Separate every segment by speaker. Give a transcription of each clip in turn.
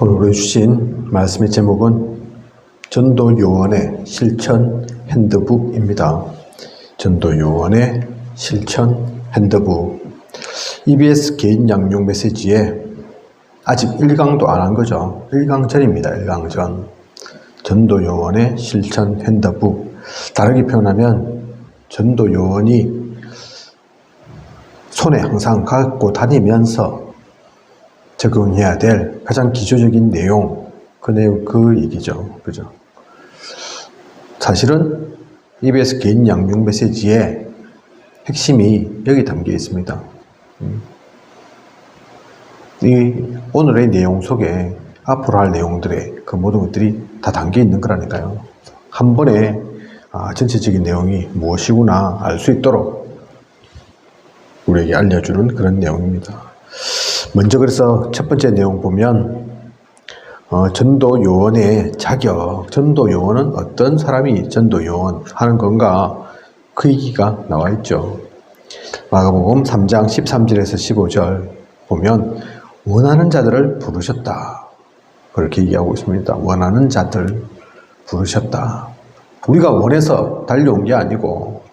Speaker 1: 오늘 주신 말씀의 제목은 전도요원의 실천 핸드북입니다. 전도요원의 실천 핸드북. EBS 개인 양육 메시지에 아직 1강도 안 한 거죠. 1강 전입니다. 1강 전. 전도요원의 실천 핸드북. 다르게 표현하면 전도요원이 손에 항상 갖고 다니면서 적용해야 될 가장 기초적인 내용, 그 얘기죠. 그죠? 사실은 EBS 개인 양육 메시지의 핵심이 여기 담겨 있습니다. 이 오늘의 내용 속에 앞으로 할 내용들의 그 모든 것들이 다 담겨 있는 거라니까요. 한 번에 전체적인 내용이 무엇이구나 알 수 있도록 우리에게 알려주는 그런 내용입니다. 먼저 그래서 첫 번째 내용 보면 전도요원의 자격, 전도요원은 어떤 사람이 전도요원 하는 건가, 그 얘기가 나와 있죠. 마가복음 3장 13절에서 15절 보면 원하는 자들을 부르셨다, 그렇게 얘기하고 있습니다. 원하는 자들 부르셨다. 우리가 원해서 달려온 게 아니고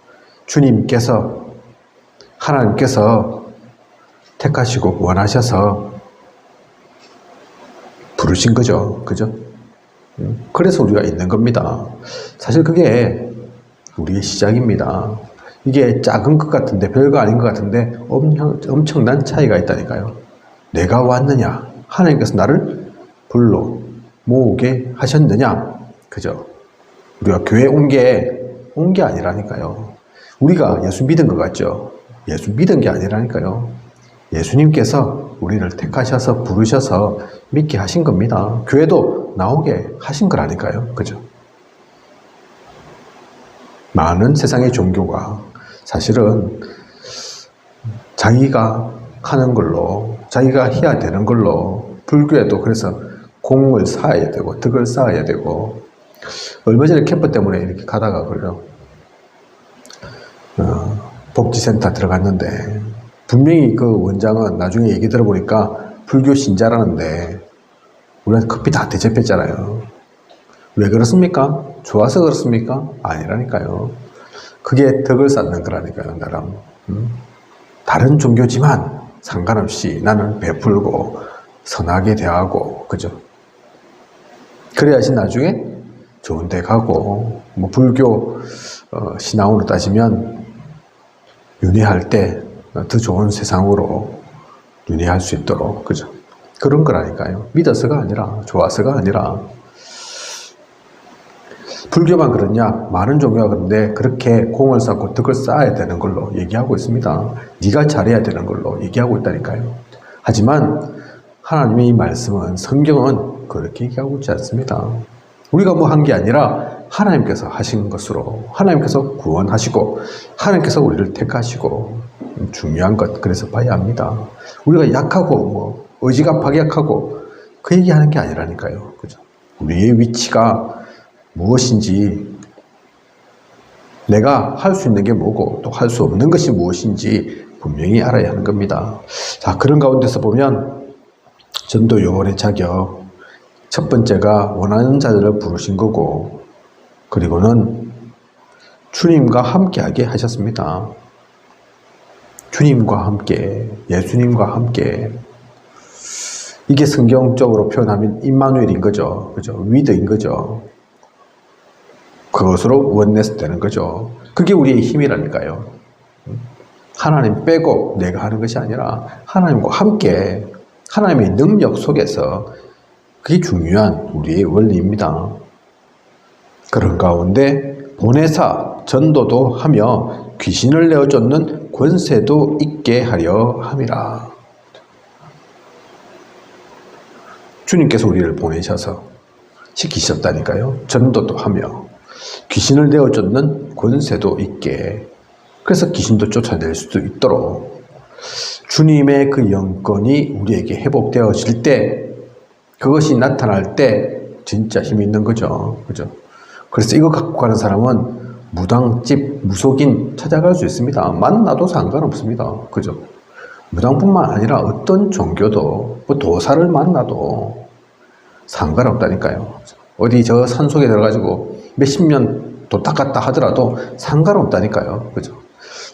Speaker 1: 주님께서, 하나님께서 택하시고 원하셔서 부르신 거죠. 그죠? 그래서 우리가 있는 겁니다. 사실 그게 우리의 시작입니다. 이게 작은 것 같은데, 별거 아닌 것 같은데 엄청난 차이가 있다니까요. 내가 왔느냐, 하나님께서 나를 불러 모으게 하셨느냐, 그죠? 우리가 교회 온 게 아니라니까요. 우리가 예수 믿은 것 같죠? 예수 믿은 게 아니라니까요. 예수님께서 우리를 택하셔서 부르셔서 믿게 하신 겁니다. 교회도 나오게 하신 거라니까요. 그죠? 많은 세상의 종교가 사실은 자기가 하는 걸로, 자기가 해야 되는 걸로, 불교에도 그래서 공을 쌓아야 되고 덕을 쌓아야 되고. 얼마 전에 캠프 때문에 이렇게 가다가 그래요. 복지센터 들어갔는데 분명히 그 원장은 나중에 얘기 들어보니까 불교 신자라는데 우리한테 커피 다 대접했잖아요. 왜 그렇습니까? 좋아서 그렇습니까? 아니라니까요. 그게 덕을 쌓는 거라니까요. 나랑 다른 종교지만 상관없이 나는 베풀고 선하게 대하고, 그죠? 그래야지 나중에 좋은 데 가고, 뭐 불교 신앙으로 따지면 윤회할 때 더 좋은 세상으로 윤회할 수 있도록, 그죠? 그런 거라니까요. 믿어서가 아니라, 좋아서가 아니라. 불교만 그러냐? 많은 종교가 그런데 그렇게 공을 쌓고 덕을 쌓아야 되는 걸로 얘기하고 있습니다. 네가 잘해야 되는 걸로 얘기하고 있다니까요. 하지만 하나님의 이 말씀은, 성경은 그렇게 얘기하고 있지 않습니다. 우리가 뭐 한 게 아니라 하나님께서 하신 것으로, 하나님께서 구원하시고 하나님께서 우리를 택하시고, 중요한 것, 그래서 봐야 합니다. 우리가 약하고 뭐 의지가 박약하고 그 얘기하는 게 아니라니까요. 그죠? 우리의 위치가 무엇인지, 내가 할 수 있는 게 뭐고 또 할 수 없는 것이 무엇인지 분명히 알아야 하는 겁니다. 자, 그런 가운데서 보면 전도요원의 자격, 첫 번째가 원하는 자들을 부르신 거고, 그리고는 주님과 함께하게 하셨습니다. 주님과 함께, 예수님과 함께. 이게 성경적으로 표현하면 임마누엘인 거죠. 그죠? 위드인 거죠. 그것으로 원네스 되는 거죠. 그게 우리의 힘이라니까요. 하나님 빼고 내가 하는 것이 아니라 하나님과 함께, 하나님의 능력 속에서, 그게 중요한 우리의 원리입니다. 그런 가운데 보내사 전도도 하며 귀신을 내어쫓는 권세도 있게 하려 함이라. 주님께서 우리를 보내셔서 시키셨다니까요. 전도도 하며 귀신을 내어쫓는 권세도 있게. 그래서 귀신도 쫓아낼 수도 있도록 주님의 그 영권이 우리에게 회복되어질 때, 그것이 나타날 때 진짜 힘이 있는 거죠. 그죠? 그래서 이거 갖고 가는 사람은 무당집, 무속인 찾아갈 수 있습니다. 만나도 상관없습니다. 그죠? 무당뿐만 아니라 어떤 종교도, 뭐 도사를 만나도 상관없다니까요. 어디 저 산속에 들어가지고 몇십 년 또 닦았다 하더라도 상관없다니까요. 그죠?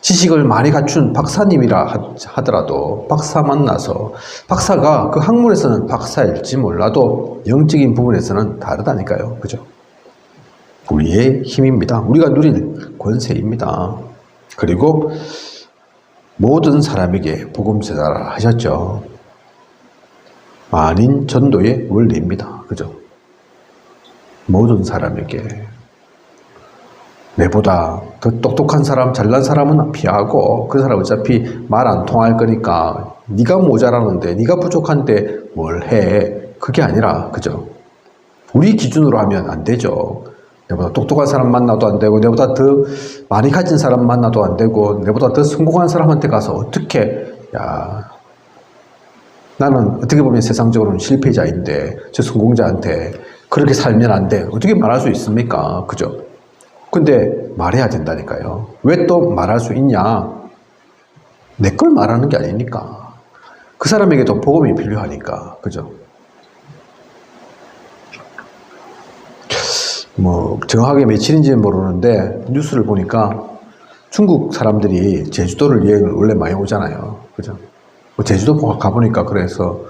Speaker 1: 지식을 많이 갖춘 박사님이라 하더라도 박사 만나서 박사가 그 학문에서는 박사일지 몰라도 영적인 부분에서는 다르다니까요. 그죠? 우리의 힘입니다. 우리가 누릴 권세입니다. 그리고 모든 사람에게 복음 전하라 하셨죠. 만인 전도의 원리입니다. 그죠? 모든 사람에게. 내보다 더 똑똑한 사람, 잘난 사람은 피하고 그 사람 어차피 말 안 통할 거니까 네가 모자라는데 네가 부족한데 뭘 해. 그게 아니라 그죠? 우리 기준으로 하면 안 되죠. 내보다 똑똑한 사람 만나도 안 되고 내보다 더 많이 가진 사람 만나도 안 되고 내보다 더 성공한 사람한테 가서 어떻게 나는 어떻게 보면 세상적으로는 실패자인데 저 성공자한테 그렇게 살면 안 돼. 어떻게 말할 수 있습니까? 그죠? 근데 말해야 된다니까요. 왜 또 말할 수 있냐? 내 걸 말하는 게 아니니까. 그 사람에게도 복음이 필요하니까. 그죠? 뭐 정확하게 며칠인지는 모르는데 뉴스를 보니까 중국 사람들이 제주도를 여행을 원래 많이 오잖아요. 그죠? 뭐 제주도 가보니까 그래서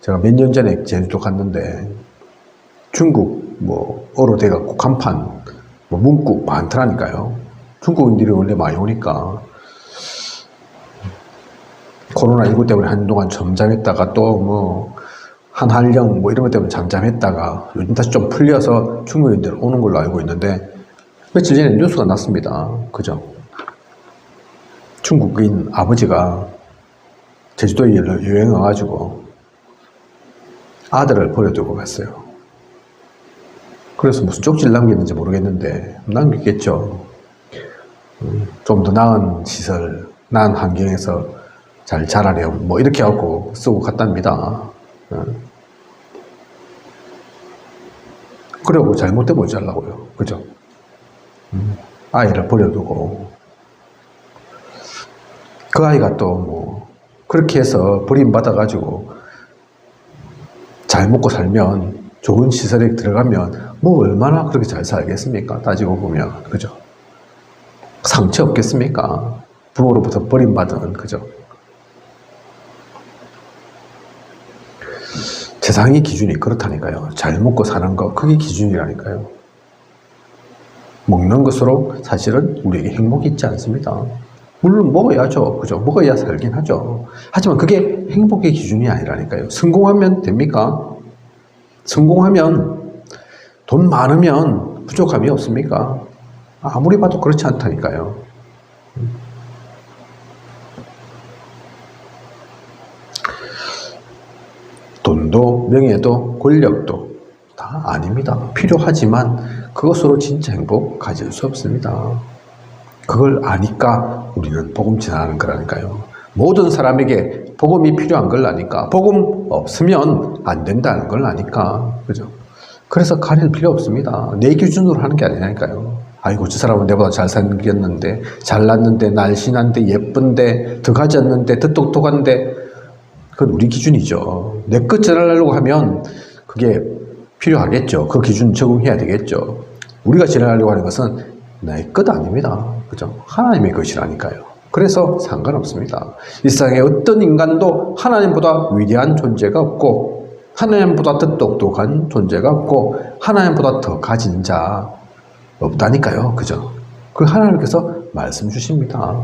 Speaker 1: 제가 몇 년 전에 제주도 갔는데 중국 뭐 어로 돼갖고 간판 뭐 문구 많더라니까요. 중국인들이 원래 많이 오니까 코로나19 때문에 한동안 잠잠했다가 또 뭐 한한령 뭐 이런 것 때문에 잠잠했다가 요즘 다시 좀 풀려서 중국인들 오는 걸로 알고 있는데 며칠 전에 뉴스가 났습니다. 그죠? 중국인 아버지가 제주도에 여행 와가지고 아들을 버려두고 갔어요. 그래서 무슨 쪽지를 남겼는지 모르겠는데 남겼겠죠. 좀 더 나은 시설, 나은 환경에서 잘 자라렴 뭐 이렇게 하고 쓰고 갔답니다. 그러고 잘못되면 어쩌려고요. 그죠? 아이를 버려두고 그 아이가 또 뭐 그렇게 해서 버림받아가지고 잘 먹고 살면 좋은 시설에 들어가면 뭐 얼마나 그렇게 잘 살겠습니까? 따지고 보면. 그죠? 상처 없겠습니까? 부모로부터 버림받은. 그죠? 세상의 기준이 그렇다니까요. 잘 먹고 사는 거, 그게 기준이라니까요. 먹는 것으로 사실은 우리에게 행복이 있지 않습니다. 물론 먹어야죠. 그죠? 먹어야 살긴 하죠. 하지만 그게 행복의 기준이 아니라니까요. 성공하면 됩니까? 성공하면 돈 많으면 부족함이 없습니까? 아무리 봐도 그렇지 않다니까요. 돈도 명예도 권력도 다 아닙니다. 필요하지만 그것으로 진짜 행복 가질 수 없습니다. 그걸 아니까 우리는 복음 전하는 거라니까요. 모든 사람에게 복음이 필요한 걸 아니까. 복음 없으면 안 된다는 걸 아니까. 그죠? 그래서 가릴 필요 없습니다. 내 기준으로 하는 게 아니라니까요. 아이고, 저 사람은 내보다 잘 생겼는데, 잘났는데, 날씬한데, 예쁜데, 더 가졌는데, 더 똑똑한데, 그건 우리 기준이죠. 내 것 전하려고 하면 그게 필요하겠죠. 그 기준 적용해야 되겠죠. 우리가 전하려고 하는 것은 내 것 아닙니다. 그죠? 하나님의 것이라니까요. 그래서 상관없습니다. 이 세상에 어떤 인간도 하나님보다 위대한 존재가 없고, 하나님보다 더 똑똑한 존재가 없고, 하나님보다 더 가진 자 없다니까요. 그죠? 그 하나님께서 말씀 주십니다.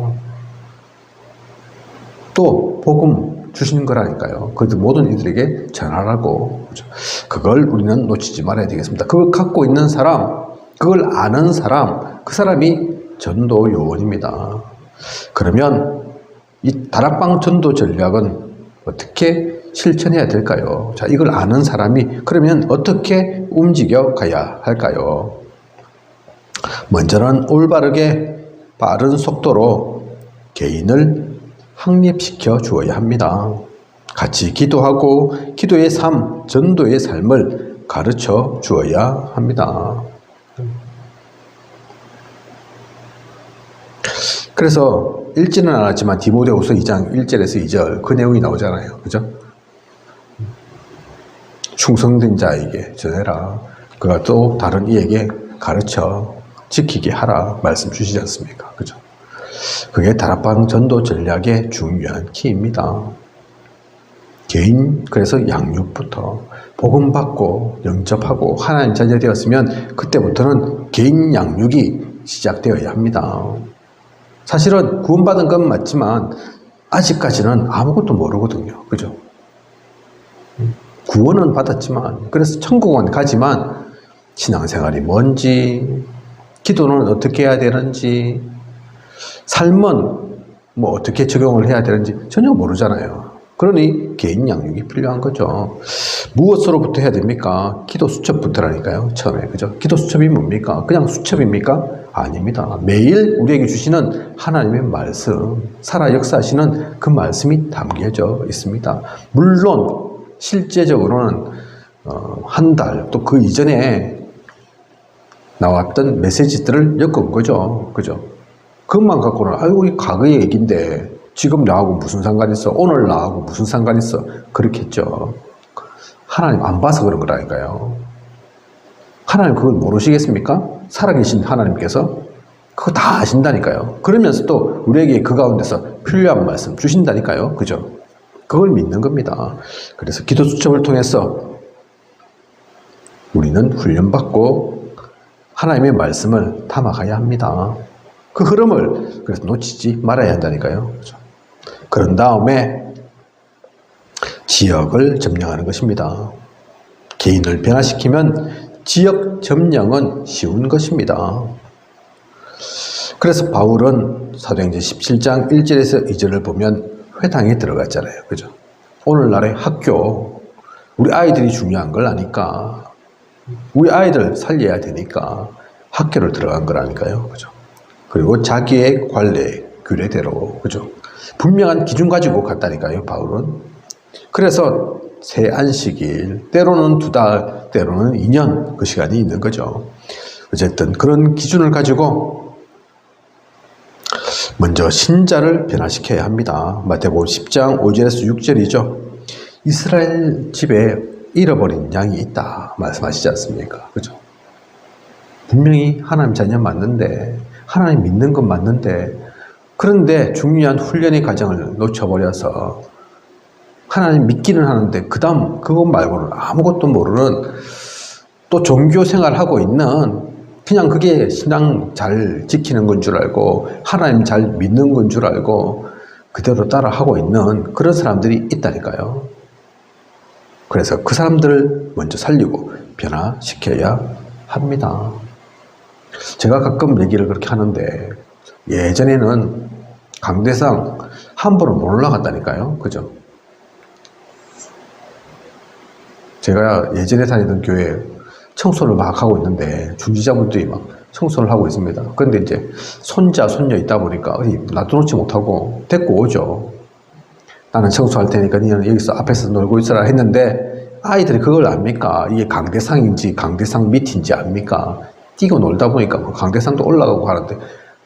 Speaker 1: 또 복음 주시는 거라니까요. 그 모든 이들에게 전하라고. 그죠? 그걸 우리는 놓치지 말아야 되겠습니다. 그걸 갖고 있는 사람, 그걸 아는 사람, 그 사람이 전도 요원입니다. 그러면 이 다락방 전도 전략은 어떻게 실천해야 될까요? 자, 이걸 아는 사람이 그러면 어떻게 움직여 가야 할까요? 먼저는 올바르게 빠른 속도로 개인을 확립시켜 주어야 합니다. 같이 기도하고 기도의 삶, 전도의 삶을 가르쳐 주어야 합니다. 그래서 읽지는 않았지만 디모데후서 2장 1절에서 2절 그 내용이 나오잖아요. 그죠? 충성된 자에게 전해라. 그가 또 다른 이에게 가르쳐 지키게 하라. 말씀 주시지 않습니까? 그죠? 그게 다락방 전도 전략의 중요한 키입니다. 개인, 그래서 양육부터 복음 받고 영접하고 하나님 자녀 되었으면 그때부터는 개인 양육이 시작되어야 합니다. 사실은 구원받은 건 맞지만 아직까지는 아무것도 모르거든요. 그죠? 구원은 받았지만, 그래서 천국은 가지만 신앙생활이 뭔지, 기도는 어떻게 해야 되는지, 삶은 뭐 어떻게 적용을 해야 되는지 전혀 모르잖아요. 그러니 개인 양육이 필요한 거죠. 무엇으로부터 해야 됩니까? 기도 수첩부터라니까요. 처음에. 그죠? 기도 수첩이 뭡니까? 그냥 수첩입니까? 아닙니다. 매일 우리에게 주시는 하나님의 말씀, 살아 역사하시는 그 말씀이 담겨져 있습니다. 물론 실제적으로는 한 달 또 그 이전에 나왔던 메시지들을 엮은 거죠. 그죠? 그것만 갖고는 아이고 이 과거의 얘기인데 지금 나하고 무슨 상관 있어? 오늘 나하고 무슨 상관 있어? 그렇겠죠. 하나님 안 봐서 그런 거라니까요. 하나님 그걸 모르시겠습니까? 살아계신 하나님께서 그거 다 아신다니까요. 그러면서 또 우리에게 그 가운데서 필요한 말씀 주신다니까요. 그죠? 그걸 믿는 겁니다. 그래서 기도 수첩을 통해서 우리는 훈련받고 하나님의 말씀을 담아가야 합니다. 그 흐름을 그래서 놓치지 말아야 한다니까요. 그렇죠? 그런 다음에 지역을 점령하는 것입니다. 개인을 변화시키면 지역 점령은 쉬운 것입니다. 그래서 바울은 사도행전 17장 1절에서 2절을 보면 회당에 들어갔잖아요. 그죠? 오늘날의 학교, 우리 아이들이 중요한 걸 아니까, 우리 아이들 살려야 되니까 학교를 들어간 거라니까요. 그죠? 그리고 자기의 관례, 규례대로, 그죠? 분명한 기준 가지고 갔다니까요, 바울은. 그래서 새 안식일, 때로는 2달, 때로는 2년 그 시간이 있는 거죠. 어쨌든 그런 기준을 가지고 먼저 신자를 변화시켜야 합니다. 마태복음 10장 5절에서 6절이죠. 이스라엘 집에 잃어버린 양이 있다 말씀하시지 않습니까? 그죠? 분명히 하나님 자녀 맞는데, 하나님 믿는 건 맞는데, 그런데 중요한 훈련의 과정을 놓쳐버려서 하나님 믿기는 하는데 그 다음 그것 말고는 아무것도 모르는, 또 종교 생활하고 있는, 그냥 그게 신앙 잘 지키는 건 줄 알고 하나님 잘 믿는 건 줄 알고 그대로 따라 하고 있는 그런 사람들이 있다니까요. 그래서 그 사람들을 먼저 살리고 변화시켜야 합니다. 제가 가끔 얘기를 그렇게 하는데, 예전에는 강대상 함부로 못 올라갔다니까요. 그죠? 제가 예전에 다니던 교회 청소를 막 하고 있는데 중지자분들이 막 청소를 하고 있습니다. 그런데 이제 손자, 손녀 있다 보니까 놔두놓지 못하고 데리고 오죠. 나는 청소할 테니까 니는 여기서 앞에서 놀고 있어라 했는데 아이들이 그걸 압니까? 이게 강대상인지 강대상 밑인지 압니까? 뛰고 놀다 보니까 강대상도 올라가고 하는데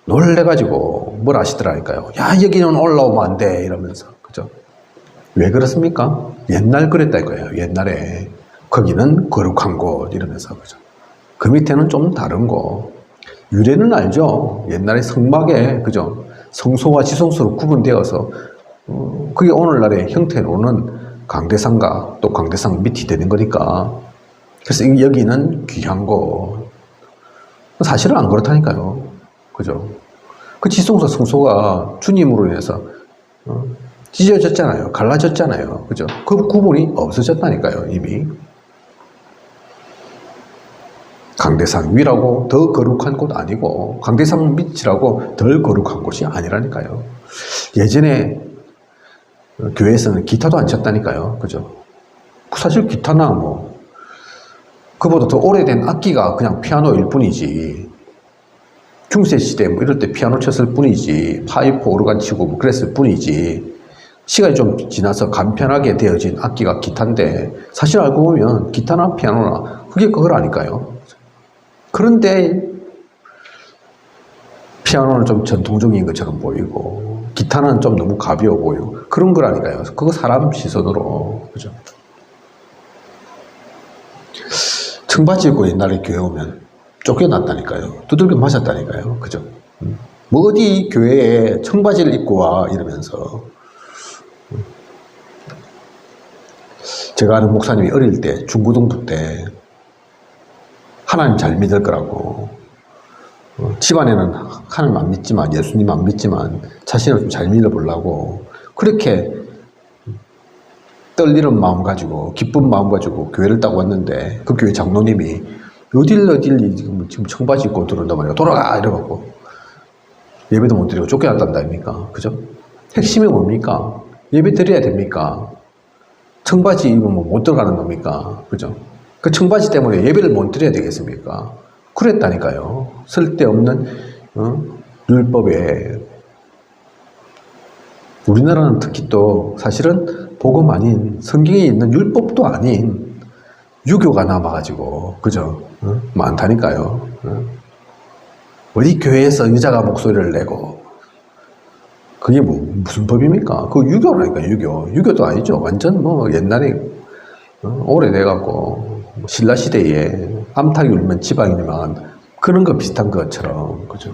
Speaker 1: 놀래가지고 뭘 아시더라니까요. 야, 여기는 올라오면 안 돼 이러면서. 그죠? 왜 그렇습니까? 옛날 그랬다 이거예요. 옛날에 거기는 거룩한 곳 이러면서. 그죠? 그 밑에는 좀 다른 곳. 유래는 알죠. 옛날에 성막에, 그죠? 성소와 지성소로 구분되어서 그게 오늘날의 형태로는 강대상과 또 강대상 밑이 되는 거니까. 그래서 여기는 귀한 곳. 사실은 안 그렇다니까요. 그죠? 그 지성소 성소가 주님으로 인해서 찢어졌잖아요. 갈라졌잖아요. 그죠? 그 구분이 없어졌다니까요, 이미. 강대상 위라고 더 거룩한 곳 아니고, 강대상 밑이라고 덜 거룩한 곳이 아니라니까요. 예전에 교회에서는 기타도 안 쳤다니까요. 그죠? 사실 기타나 뭐, 그보다 더 오래된 악기가 그냥 피아노일 뿐이지, 중세시대 뭐 이럴 때 피아노 쳤을 뿐이지, 파이프 오르간 치고 뭐 그랬을 뿐이지, 시간이 좀 지나서 간편하게 되어진 악기가 기타인데, 사실 알고 보면 기타나 피아노나 그게 그거라니까요. 그런데 피아노는 좀 전통적인 것처럼 보이고 기타는 좀 너무 가벼워 보이고 그런 거라니까요. 그거 사람 시선으로. 그죠? 청바지 입고 옛날에 교회 오면 쫓겨났다니까요. 두들겨 맞았다니까요. 그죠? 뭐 어디 교회에 청바지를 입고 와 이러면서. 제가 아는 목사님이 어릴 때 중고등부 때 하나님 잘 믿을 거라고 집안에는 하나님 안 믿지만 예수님 안 믿지만 자신을 좀 잘 믿어보려고 그렇게 떨리는 마음 가지고 기쁜 마음 가지고 교회를 딱 왔는데 그 교회 장로님이 어딜 지금 청바지 입고 들어온단 말이야. 돌아가 이래갖고 예배도 못 드리고 쫓겨났단다 아닙니까? 그죠? 핵심이 뭡니까? 예배 드려야 됩니까? 청바지 입으면 못 들어가는 겁니까? 그죠? 그 청바지 때문에 예배를 못 드려야 되겠습니까? 그랬다니까요. 쓸데없는 율법에 우리나라는 특히 또 사실은 복음 아닌 성경에 있는 율법도 아닌 유교가 남아가지고 그죠? 많다니까요. 어디 교회에서 여자가 목소리를 내고 그게 무슨 법입니까? 그거 유교라니까 유교. 유교도 아니죠. 완전 뭐 옛날에 오래돼갖고 신라시대에 암탉이 울면 지방이지만 그런 거 비슷한 것처럼 그죠?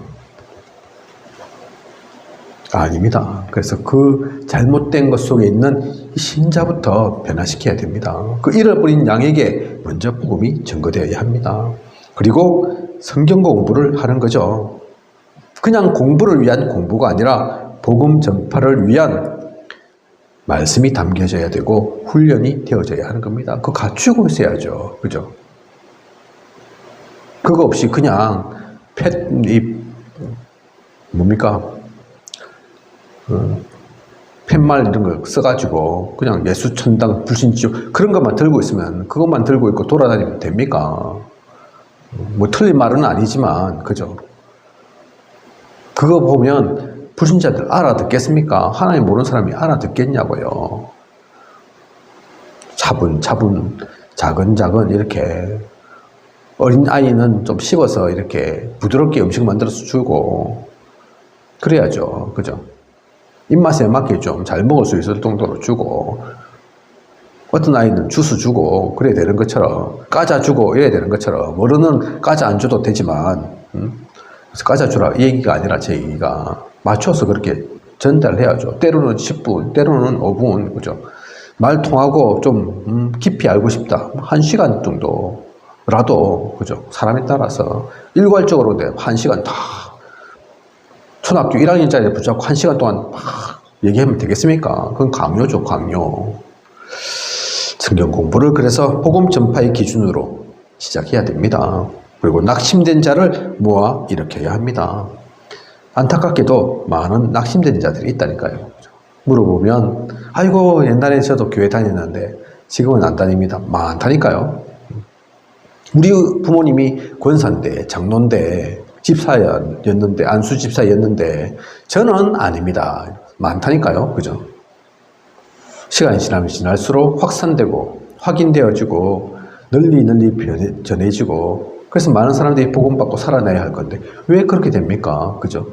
Speaker 1: 아닙니다. 그래서 그 잘못된 것 속에 있는 신자부터 변화시켜야 됩니다. 그 잃어버린 양에게 먼저 복음이 전거되어야 합니다. 그리고 성경 공부를 하는 거죠. 그냥 공부를 위한 공부가 아니라 복음 전파를 위한 말씀이 담겨져야 되고 훈련이 되어져야 하는 겁니다. 그거 갖추고 있어야죠. 그죠? 그거 없이 그냥 뭡니까? 팻말 이런 거 써가지고 그냥 예수천당 불신지옥 그런 것만 들고 있으면 그것만 들고 있고 돌아다니면 됩니까? 뭐 틀린 말은 아니지만 그죠? 그거 보면 불신자들 알아듣겠습니까? 하나님 모르는 사람이 알아듣겠냐고요. 차분 작은 이렇게 어린 아이는 좀 씹어서 이렇게 부드럽게 음식 만들어서 주고 그래야죠. 그죠? 입맛에 맞게 좀 잘 먹을 수 있을 정도로 주고 어떤 아이는 주스 주고 그래야 되는 것처럼 과자 주고 이래야 되는 것처럼 어른은 과자 안 줘도 되지만 그래서 과자 주라 이 얘기가 아니라 제 얘기가 맞춰서 그렇게 전달해야죠. 때로는 10분 때로는 5분 그죠? 말 통하고 좀 깊이 알고 싶다 1시간 정도라도 그죠? 사람에 따라서 일괄적으로 1시간 다 초등학교 1학년짜리 붙잡고 1시간 동안 막 얘기하면 되겠습니까? 그건 강요죠, 강요. 성경 공부를 그래서 복음 전파의 기준으로 시작해야 됩니다. 그리고 낙심된 자를 모아 일으켜야 합니다. 안타깝게도 많은 낙심된 자들이 있다니까요. 물어보면 아이고 옛날에 저도 교회 다녔는데 지금은 안 다닙니다. 많다니까요. 우리 부모님이 권사인데 장로인데 집사였는데 안수 집사였는데 저는 아닙니다. 많다니까요. 그죠? 시간이 지나면 지날수록 확산되고 확인되어지고 널리 전해지고 그래서 많은 사람들이 복음받고 살아나야 할 건데 왜 그렇게 됩니까? 그죠?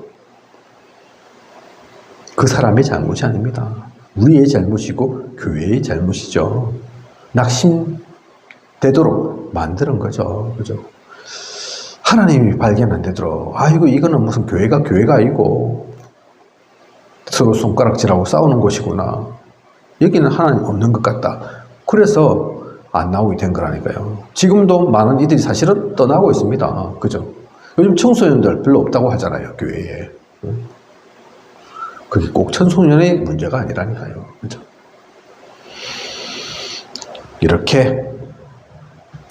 Speaker 1: 그 사람의 잘못이 아닙니다. 우리의 잘못이고 교회의 잘못이죠. 낙심되도록 만드는 거죠. 그죠? 하나님이 발견 안 되도록 아이고 이거는 무슨 교회가 아니고 서로 손가락질하고 싸우는 곳이구나. 여기는 하나님 없는 것 같다. 그래서 안 나오게 된 거라니까요. 지금도 많은 이들이 사실은 떠나고 있습니다. 그죠? 요즘 청소년들 별로 없다고 하잖아요. 교회에. 그게 꼭 청소년의 문제가 아니라니까요. 그죠? 이렇게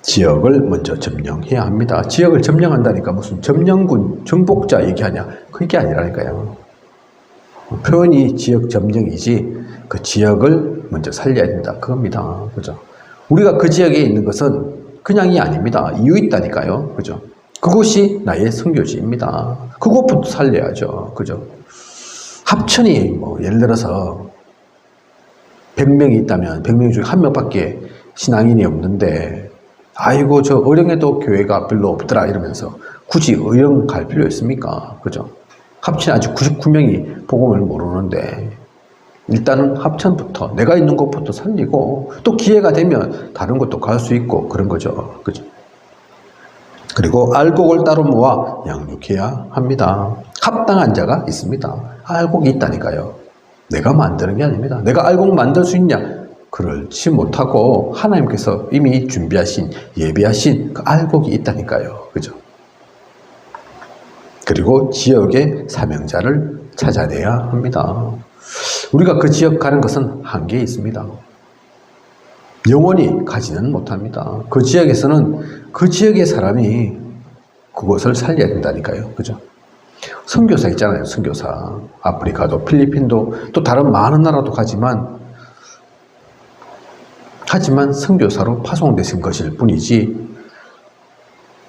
Speaker 1: 지역을 먼저 점령해야 합니다. 지역을 점령한다니까 무슨 점령군, 정복자 얘기하냐. 그게 아니라니까요. 표현이 지역 점령이지 그 지역을 먼저 살려야 된다. 그겁니다. 그죠? 우리가 그 지역에 있는 것은 그냥이 아닙니다. 이유 있다니까요. 그죠? 그곳이 나의 선교지입니다. 그곳부터 살려야죠. 그죠? 합천이 뭐 예를 들어서 100명이 있다면 100명 중에 1명밖에 신앙인이 없는데 아이고 저 의령에도 교회가 별로 없더라 이러면서 굳이 의령 갈 필요 있습니까? 그죠? 합천 아직 99명이 복음을 모르는데 일단은 합천부터 내가 있는 곳부터 살리고 또 기회가 되면 다른 곳도 갈 수 있고 그런 거죠. 그죠? 그리고 알곡을 따로 모아 양육해야 합니다. 합당한 자가 있습니다. 알곡이 있다니까요. 내가 만드는 게 아닙니다. 내가 알곡 만들 수 있냐? 그렇지 못하고 하나님께서 이미 준비하신, 예비하신 그 알곡이 있다니까요. 그죠? 그리고 지역의 사명자를 찾아내야 합니다. 우리가 그 지역 가는 것은 한계에 있습니다. 영원히 가지는 못합니다. 그 지역에서는 그 지역의 사람이 그것을 살려야 된다니까요. 그죠? 선교사 있잖아요. 선교사. 아프리카도 필리핀도 또 다른 많은 나라도 가지만 하지만 선교사로 파송되신 것일 뿐이지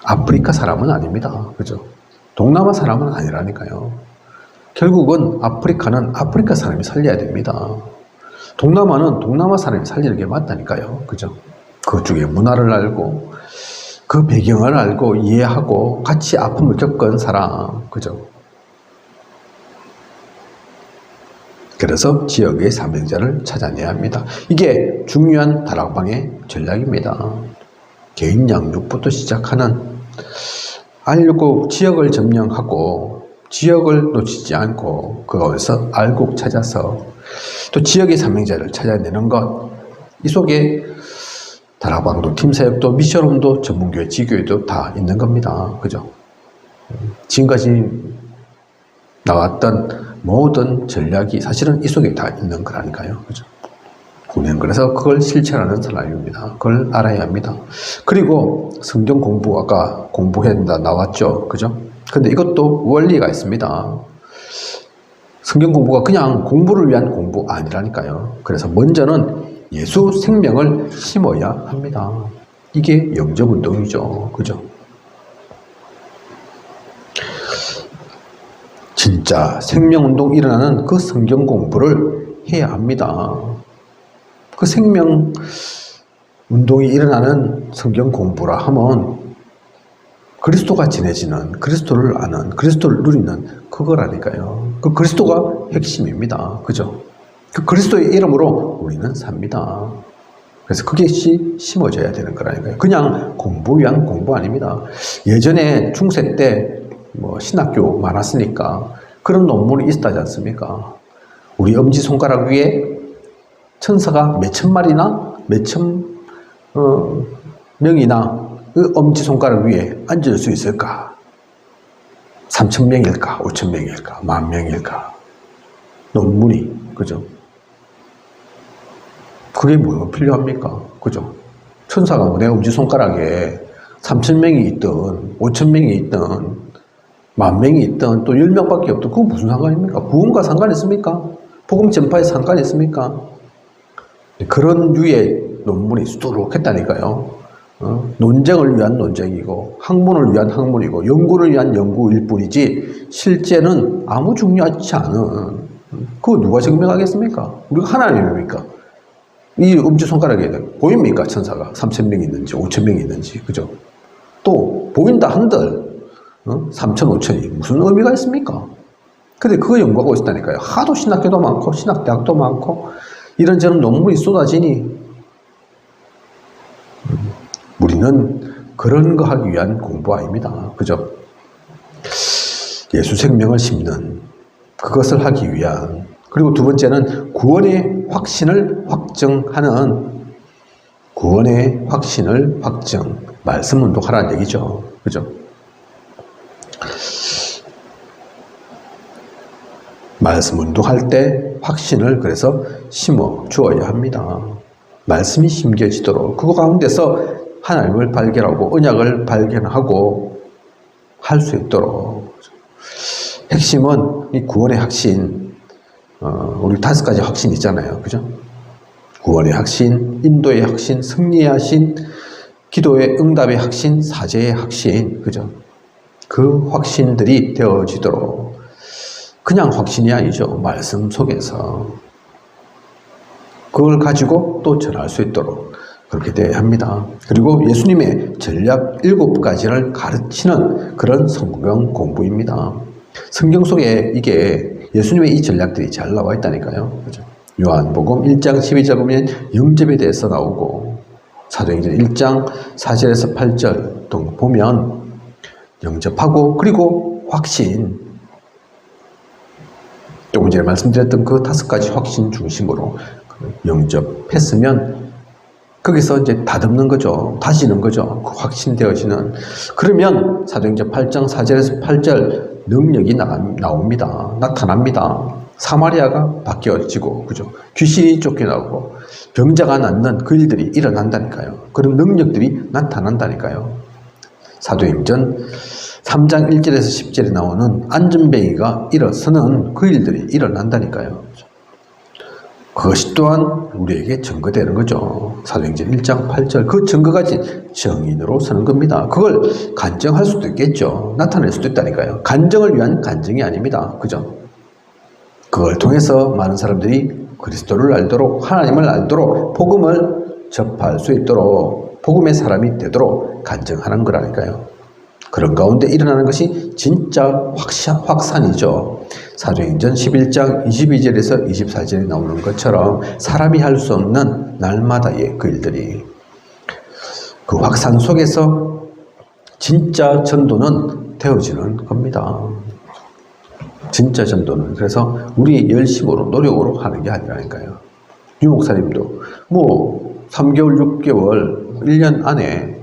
Speaker 1: 아프리카 사람은 아닙니다. 그죠? 동남아 사람은 아니라니까요. 결국은 아프리카는 아프리카 사람이 살려야 됩니다. 동남아는 동남아 사람이 살리는 게 맞다니까요. 그죠? 그쪽의 문화를 알고 그 배경을 알고 이해하고 같이 아픔을 겪은 사람. 그죠? 그래서 지역의 사명자를 찾아내야 합니다. 이게 중요한 다락방의 전략입니다. 개인 양육부터 시작하는 알고 지역을 점령하고 지역을 놓치지 않고 그 가운데서 알곡 찾아서 또 지역의 사명자를 찾아내는 것, 이 속에 다락방도 팀사역도 미션홈도 전문교회 지교회도 다 있는 겁니다. 그죠? 지금까지 나왔던 모든 전략이 사실은 이 속에 다 있는 거라니까요. 그죠? 우리는 그래서 그걸 실천하는 사람입니다. 그걸 알아야 합니다. 그리고 성경 공부, 아까 공부해야 된다 나왔죠. 그죠? 근데 이것도 원리가 있습니다. 성경 공부가 그냥 공부를 위한 공부 아니라니까요. 그래서 먼저는 예수 생명을 심어야 합니다. 이게 영접운동이죠. 그죠? 진짜 생명운동 일어나는 그 성경 공부를 해야 합니다. 그 생명운동이 일어나는 성경 공부라 하면 그리스도가 지내지는, 그리스도를 아는, 그리스도를 누리는 그거라니까요. 그 그리스도가 핵심입니다. 그죠? 그 그리스도의 이름으로 우리는 삽니다. 그래서 그것이 심어져야 되는 거라니까요. 그냥 공부 위한 공부 아닙니다. 예전에 중세 때 뭐 신학교 많았으니까 그런 논문이 있었지 않습니까? 우리 엄지손가락 위에 천사가 몇천 마리나 몇천 명이나 그 엄지손가락 위에 앉을 수 있을까? 3,000명일까? 5,000명일까? 10,000명일까? 논문이, 그죠? 그게 뭐가 필요합니까? 그죠? 천사가 내 엄지손가락에 3,000명이 있든 5,000명이 있든 10,000명이 있든 또 10명밖에 없든 그건 무슨 상관입니까? 구원과 상관 있습니까? 복음 전파에 상관 있습니까? 그런 류의 논문이 수두룩했다니까요. 논쟁을 위한 논쟁이고 학문을 위한 학문이고 연구를 위한 연구일 뿐이지 실제는 아무 중요하지 않은, 그거 누가 증명하겠습니까? 우리가 하나님입니까? 이 엄지손가락에 보입니까? 천사가 3,000명이 있는지 5,000명이 있는지. 그죠? 또 보인다 한들 3,000, 5,000이 무슨 의미가 있습니까? 근데 그거 연구하고 있다니까요. 하도 신학교도 많고 신학대학도 많고 이런저런 논문이 쏟아지니 우리는 그런 거 하기 위한 공부 아닙니다. 그죠? 예수 생명을 심는 그것을 하기 위한, 그리고 두 번째는 구원의 확신을 확증하는, 구원의 확신을 확증, 말씀 운동하라는 얘기죠. 그죠? 말씀 운동할 때 확신을 그래서 심어 주어야 합니다. 말씀이 심겨지도록 그 가운데서 하나님을 발견하고 언약을 발견하고 할 수 있도록. 핵심은 이 구원의 확신, 우리 5가지 확신이 있잖아요. 그죠? 구원의 확신, 인도의 확신, 승리의 확신, 기도의 응답의 확신, 사죄의 확신. 그죠? 그 확신들이 되어지도록. 그냥 확신이 아니죠. 말씀 속에서. 그걸 가지고 또 전할 수 있도록 그렇게 되어야 합니다. 그리고 예수님의 전략 7가지를 가르치는 그런 성경 공부입니다. 성경 속에 이게 예수님의 이 전략들이 잘 나와 있다니까요. 그죠? 요한복음 1장 12절 보면 영접에 대해서 나오고, 사도행전 1장 4절에서 8절 등 보면 영접하고 그리고 확신. 조금 전에 말씀드렸던 그 5가지 확신 중심으로 영접했으면 거기서 이제 다듬는 거죠. 다지는 거죠. 그 확신되어지는. 그러면 사도행전 8장 4절에서 8절 능력이 나옵니다. 나타납니다. 사마리아가 바뀌어지고, 그죠? 귀신이 쫓겨나고, 병자가 낫는 그 일들이 일어난다니까요. 그런 능력들이 나타난다니까요. 사도행전 3장 1절에서 10절에 나오는 안전뱅이가 일어서는 그 일들이 일어난다니까요. 그것이 또한 우리에게 증거되는 거죠. 사도행전 1장 8절 그 증거까지 증인으로 서는 겁니다. 그걸 간증할 수도 있겠죠. 나타낼 수도 있다니까요. 간증을 위한 간증이 아닙니다. 그죠? 그걸 통해서 많은 사람들이 그리스도를 알도록, 하나님을 알도록, 복음을 접할 수 있도록, 복음의 사람이 되도록 간증하는 거라니까요. 그런 가운데 일어나는 것이 진짜 확산이죠. 사도행전 11장 22절에서 24절에 나오는 것처럼 사람이 할 수 없는 날마다의 그 일들이, 그 확산 속에서 진짜 전도는 되어지는 겁니다. 진짜 전도는. 그래서 우리 열심으로 노력으로 하는 게 아니라니까요. 유 목사님도 뭐 3개월, 6개월, 1년 안에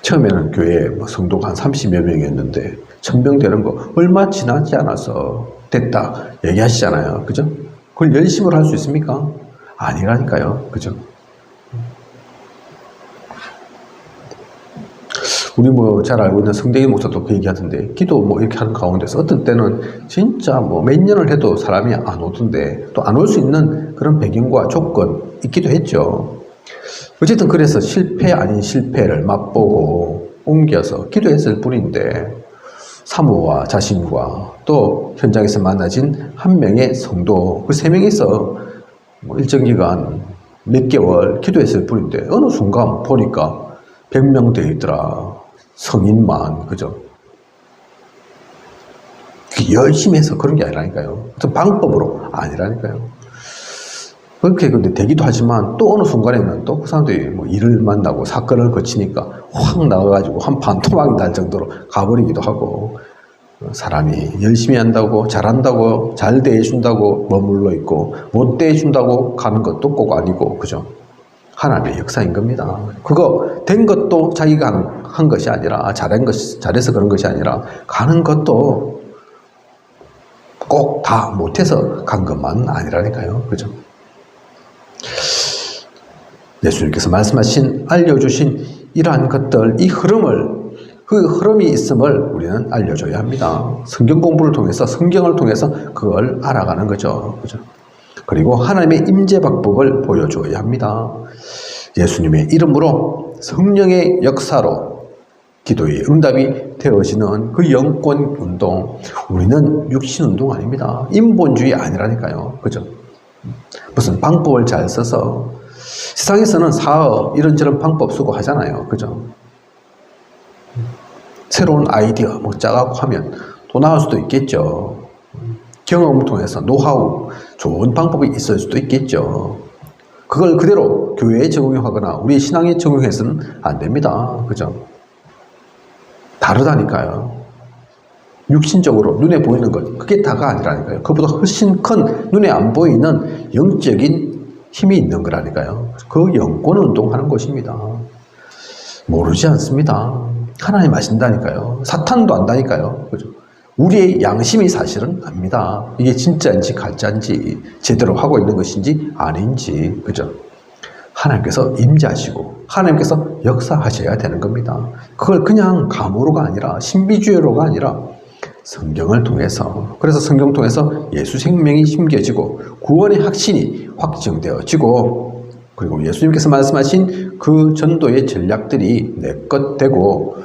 Speaker 1: 처음에는 교회에 성도가 한 30여 명이었는데 1000명 되는 거 얼마 지나지 않아서 됐다 얘기하시잖아요. 그죠? 그걸 열심으로 할 수 있습니까? 아니라니까요. 그죠? 우리 뭐 잘 알고 있는 성대기 목사도 그 얘기 하던데, 기도 뭐 이렇게 하는 가운데서 어떤 때는 진짜 뭐 몇 년을 해도 사람이 안 오던데, 또 안 올 수 있는 그런 배경과 조건 있기도 했죠. 어쨌든 그래서 실패 아닌 실패를 맛보고 옮겨서 기도했을 뿐인데, 사모와 자신과 또 현장에서 만나진 한 명의 성도, 그 3명이서 뭐 일정 기간 몇 개월 기도했을 뿐인데, 어느 순간 보니까 100명 되어 있더라. 성인만. 그죠? 열심히 해서 그런 게 아니라니까요. 어떤 방법으로 아니라니까요. 그렇게 근데 되기도 하지만 또 어느 순간에는 또 그 사람들이 뭐 일을 만나고 사건을 거치니까 확 나가가지고 한 반토막이 날 정도로 가버리기도 하고, 사람이 열심히 한다고, 잘한다고, 잘 대해준다고 머물러 있고, 못 대해준다고 가는 것도 꼭 아니고, 그죠? 하나님의 역사인 겁니다. 그거 된 것도 자기가 한 것이 아니라, 잘해서 그런 것이 아니라, 가는 것도 꼭 다 못해서 간 것만 아니라니까요. 그죠? 예수님께서 말씀하신, 알려주신 이러한 것들, 이 흐름을, 그 흐름이 있음을 우리는 알려줘야 합니다. 성경 공부를 통해서, 성경을 통해서 그걸 알아가는 거죠. 그죠? 그리고 하나님의 임재 방법을 보여줘야 합니다. 예수님의 이름으로 성령의 역사로 기도의 응답이 되어지는 그 영권 운동, 우리는 육신 운동 아닙니다. 인본주의 아니라니까요. 그죠? 무슨 방법을 잘 써서, 세상에서는 사업 이런저런 방법 쓰고 하잖아요. 그죠? 새로운 아이디어 뭐 짜갖고 하면 또 나올 수도 있겠죠. 경험을 통해서 노하우, 좋은 방법이 있을 수도 있겠죠. 그걸 그대로 교회에 적용하거나 우리 신앙에 적용해서는 안 됩니다. 그죠? 다르다니까요. 육신적으로 눈에 보이는 것, 그게 다가 아니라니까요. 그보다 훨씬 큰 눈에 안 보이는 영적인 힘이 있는 거라니까요. 그 영권 운동하는 것입니다. 모르지 않습니다. 하나님 아신다니까요. 사탄도 안다니까요. 그죠? 우리의 양심이 사실은 압니다. 이게 진짜인지 가짜인지, 제대로 하고 있는 것인지 아닌지. 그죠? 하나님께서 임재하시고 하나님께서 역사하셔야 되는 겁니다. 그걸 그냥 감으로가 아니라, 신비주의로가 아니라 성경을 통해서, 그래서 성경 통해서 예수 생명이 심겨지고 구원의 확신이 확정되어지고, 그리고 예수님께서 말씀하신 그 전도의 전략들이 내 것 되고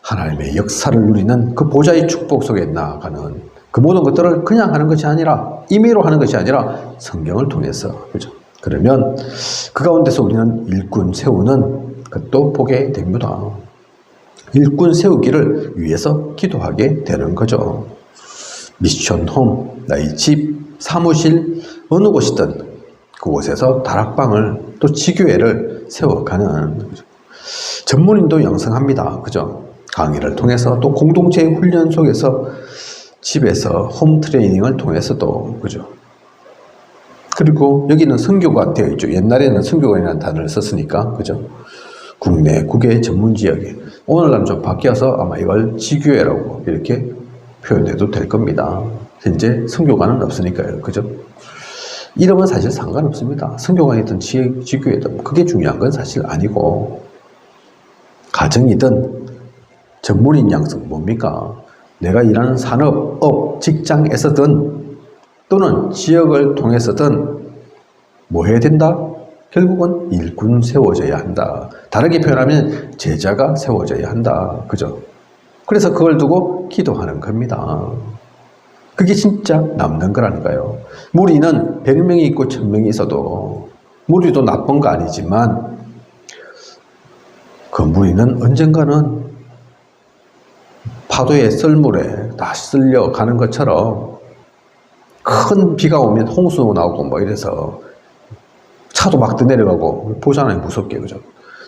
Speaker 1: 하나님의 역사를 누리는 그 보좌의 축복 속에 나아가는 그 모든 것들을 그냥 하는 것이 아니라, 임의로 하는 것이 아니라 성경을 통해서. 그죠? 그러면 그 가운데서 우리는 일꾼 세우는 것도 보게 됩니다. 일꾼 세우기를 위해서 기도하게 되는 거죠. 미션홈, 나의 집, 사무실, 어느 곳이든 그곳에서 다락방을, 또 지교회를 세워가는 거죠. 전문인도 양성합니다. 그죠? 강의를 통해서 또 공동체 훈련 속에서 집에서 홈 트레이닝을 통해서도 그죠? 그리고 여기는 선교관 되어 있죠. 옛날에는 선교관이라는 단어를 썼으니까 그죠? 국내, 국외 전문 지역에 오늘날은 좀 바뀌어서 아마 이걸 지교회라고 이렇게 표현해도 될 겁니다. 현재 선교관은 없으니까요. 그죠? 이름은 사실 상관없습니다. 선교관이든 지교회든 그게 중요한 건 사실 아니고 가정이든 전문인 양성 뭡니까? 내가 일하는 산업, 업, 직장에서든 또는 지역을 통해서든 뭐 해야 된다? 결국은 일꾼 세워져야 한다. 다르게 표현하면 제자가 세워져야 한다. 그죠? 그래서 그걸 두고 기도하는 겁니다. 그게 진짜 남는 거라니까요. 무리는 100명이 있고 1000명이 있어도 무리도 나쁜 거 아니지만 그 무리는 언젠가는 파도의 썰물에 다 쓸려가는 것처럼 큰 비가 오면 홍수 나오고 뭐 이래서 차도 막 떠내려가고 보잖아요. 무섭게. 그죠?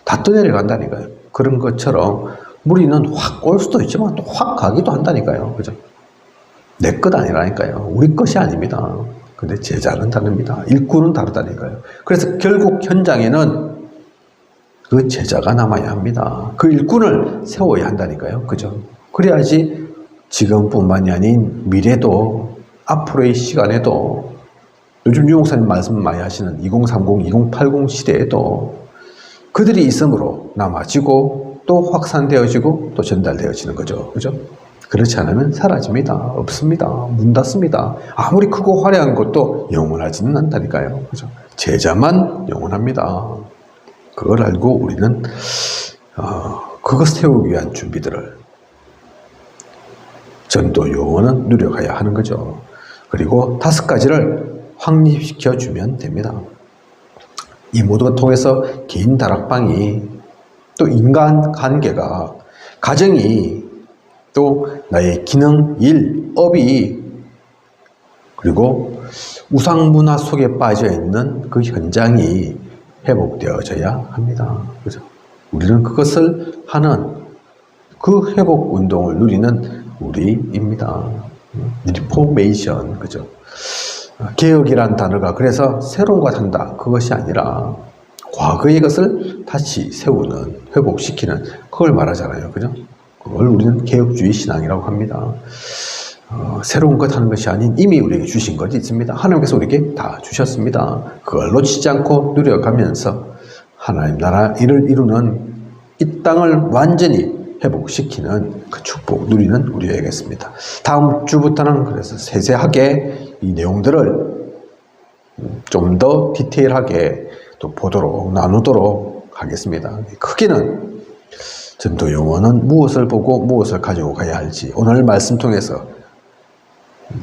Speaker 1: 다 떠내려간다니까요. 그런 것처럼 무리는 확 올 수도 있지만 또 확 가기도 한다니까요. 그죠? 내 것 아니라니까요. 우리 것이 아닙니다. 근데 제자는 다릅니다. 일꾼은 다르다니까요. 그래서 결국 현장에는 그 제자가 남아야 합니다. 그 일꾼을 세워야 한다니까요. 그죠? 그래야지 지금뿐만이 아닌 미래도 앞으로의 시간에도 요즘 유목사님 말씀 많이 하시는 2030, 2080 시대에도 그들이 있음으로 남아지고 또 확산되어지고 또 전달되어지는 거죠. 그죠? 그렇지 않으면 사라집니다. 없습니다. 문 닫습니다. 아무리 크고 화려한 것도 영원하지는 않다니까요. 그죠? 제자만 영원합니다. 그걸 알고 우리는 그것 세우기 위한 준비들을 전도 요원은 누려가야 하는 거죠. 그리고 5가지를 확립시켜 주면 됩니다. 이 모두를 통해서 개인 다락방이 또 인간 관계가 가정이 또 나의 기능, 일, 업이 그리고 우상문화 속에 빠져있는 그 현장이 회복되어져야 합니다. 그죠? 우리는 그것을 하는 그 회복 운동을 누리는 우리입니다. 리포메이션, 그죠? 개혁이란 단어가 그래서 새로운 것 한다. 그것이 아니라 과거의 것을 다시 세우는, 회복시키는 그걸 말하잖아요. 그죠? 그걸 우리는 개혁주의 신앙이라고 합니다. 새로운 것 하는 것이 아닌 이미 우리에게 주신 것이 있습니다. 하나님께서 우리에게 다 주셨습니다. 그걸 놓치지 않고 누려가면서 하나님 나라 일을 이루는 이 땅을 완전히 회복시키는 그 축복 누리는 우리에겠습니다. 다음 주부터는 그래서 세세하게 이 내용들을 좀 더 디테일하게 또 보도록 나누도록 하겠습니다. 크게는 전도 용어는 무엇을 보고 무엇을 가지고 가야 할지 오늘 말씀 통해서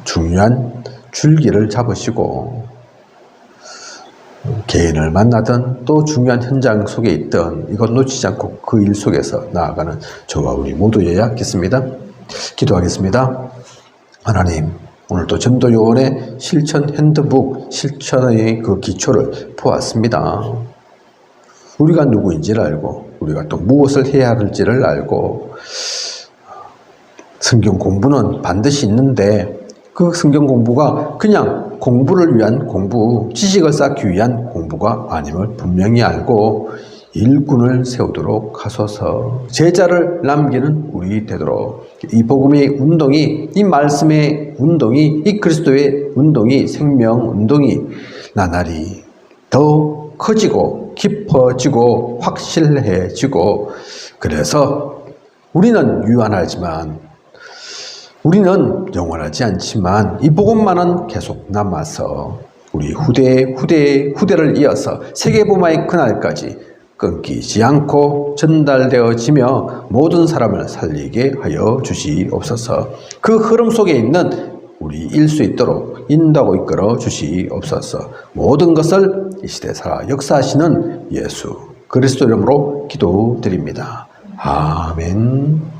Speaker 1: 중요한 줄기를 잡으시고 개인을 만나든 또 중요한 현장 속에 있든 이것 놓치지 않고 그 일 속에서 나아가는 저와 우리 모두여야겠습니다. 기도하겠습니다. 하나님, 오늘도 전도 요원의 실천 핸드북, 실천의 그 기초를 보았습니다. 우리가 누구인지를 알고 우리가 또 무엇을 해야 할지를 알고 성경 공부는 반드시 있는데 그 성경 공부가 그냥 공부를 위한 공부, 지식을 쌓기 위한 공부가 아님을 분명히 알고 일꾼을 세우도록 하소서. 제자를 남기는 우리 되도록 이 복음의 운동이, 이 말씀의 운동이, 이 그리스도의 운동이, 생명 운동이 나날이 더 커지고 깊어지고 확실해지고 그래서 우리는 유한하지만 우리는 영원하지 않지만 이 복음만은 계속 남아서 우리 후대를 이어서 세계복음화의 그날까지 끊기지 않고 전달되어지며 모든 사람을 살리게 하여 주시옵소서. 그 흐름 속에 있는 우리 일 수 있도록 인도하고 이끌어 주시옵소서. 모든 것을 이 시대 살아 역사하시는 예수 그리스도 이름으로 기도드립니다. 아멘.